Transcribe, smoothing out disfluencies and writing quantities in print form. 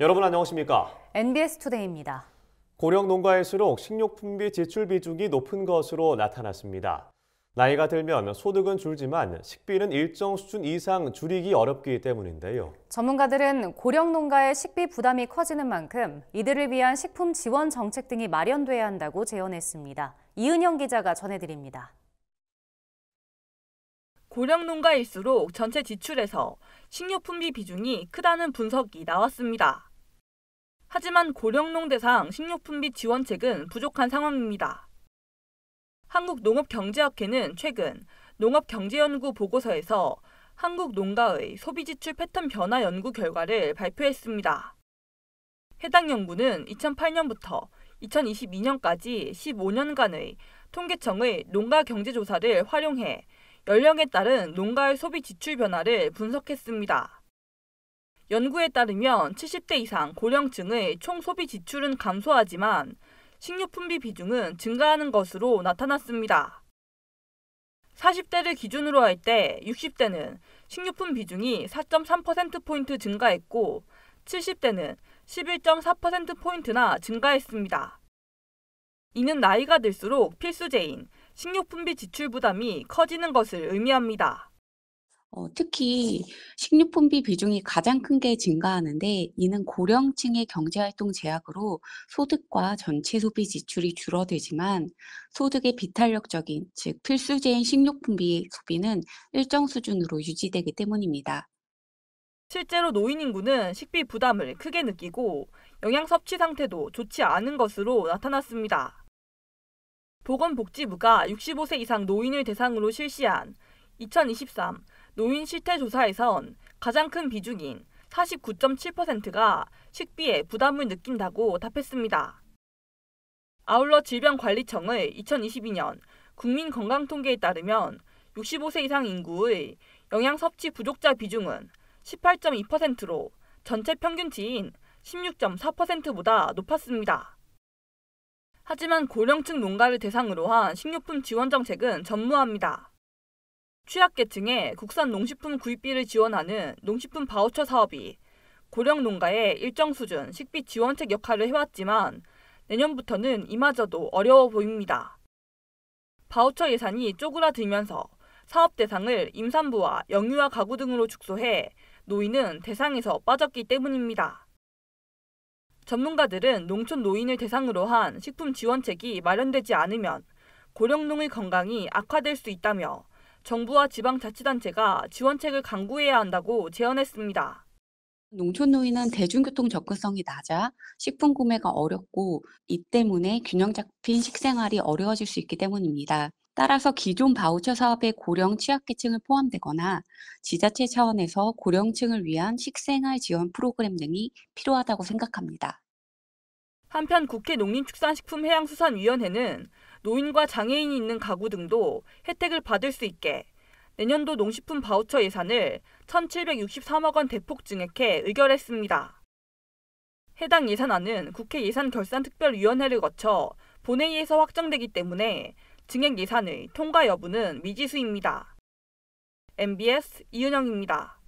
여러분 안녕하십니까? NBS 투데이입니다. 고령 농가일수록 식료품비 지출 비중이 높은 것으로 나타났습니다. 나이가 들면 소득은 줄지만 식비는 일정 수준 이상 줄이기 어렵기 때문인데요. 전문가들은 고령 농가의 식비 부담이 커지는 만큼 이들을 위한 식품 지원 정책 등이 마련돼야 한다고 제언했습니다. 이은영 기자가 전해드립니다. 고령 농가일수록 전체 지출에서 식료품비 비중이 크다는 분석이 나왔습니다. 하지만 고령농 대상 식료품비 지원책은 부족한 상황입니다. 한국농업경제학회는 최근 농업경제연구 보고서에서 한국 농가의 소비지출 패턴 변화 연구 결과를 발표했습니다. 해당 연구는 2008년부터 2022년까지 15년간의 통계청의 농가경제조사를 활용해 연령에 따른 농가의 소비 지출 변화를 분석했습니다. 연구에 따르면 70대 이상 고령층의 총 소비 지출은 감소하지만 식료품비 비중은 증가하는 것으로 나타났습니다. 40대를 기준으로 할 때 60대는 식료품 비중이 4.3%포인트 증가했고 70대는 11.4%포인트나 증가했습니다. 이는 나이가 들수록 필수제인 식료품비 지출 부담이 커지는 것을 의미합니다. 특히 식료품비 비중이 가장 큰 게 증가하는데 이는 고령층의 경제활동 제약으로 소득과 전체 소비 지출이 줄어들지만 소득의 비탄력적인, 즉 필수제인 식료품비 소비는 일정 수준으로 유지되기 때문입니다. 실제로 노인 인구는 식비 부담을 크게 느끼고 영양 섭취 상태도 좋지 않은 것으로 나타났습니다. 보건복지부가 65세 이상 노인을 대상으로 실시한 2023 노인 실태 조사에선 가장 큰 비중인 49.7%가 식비에 부담을 느낀다고 답했습니다. 아울러 질병관리청의 2022년 국민건강통계에 따르면 65세 이상 인구의 영양 섭취 부족자 비중은 18.2%로 전체 평균치인 16.4%보다 높았습니다. 하지만 고령층 농가를 대상으로 한 식료품 지원 정책은 전무합니다. 취약계층에 국산 농식품 구입비를 지원하는 농식품 바우처 사업이 고령 농가의 일정 수준 식비 지원책 역할을 해왔지만 내년부터는 이마저도 어려워 보입니다. 바우처 예산이 쪼그라들면서 사업 대상을 임산부와 영유아 가구 등으로 축소해 노인은 대상에서 빠졌기 때문입니다. 전문가들은 농촌 노인을 대상으로 한 식품 지원책이 마련되지 않으면 고령농의 건강이 악화될 수 있다며 정부와 지방자치단체가 지원책을 강구해야 한다고 제언했습니다. 농촌 노인은 대중교통 접근성이 낮아 식품 구매가 어렵고 이 때문에 균형 잡힌 식생활이 어려워질 수 있기 때문입니다. 따라서 기존 바우처 사업에 고령 취약계층을 포함되거나 지자체 차원에서 고령층을 위한 식생활 지원 프로그램 등이 필요하다고 생각합니다. 한편 국회 농림축산식품해양수산위원회는 노인과 장애인이 있는 가구 등도 혜택을 받을 수 있게 내년도 농식품 바우처 예산을 1,763억 원 대폭 증액해 의결했습니다. 해당 예산안은 국회 예산결산특별위원회를 거쳐 본회의에서 확정되기 때문에 증액 예산의 통과 여부는 미지수입니다. MBS 이은영입니다.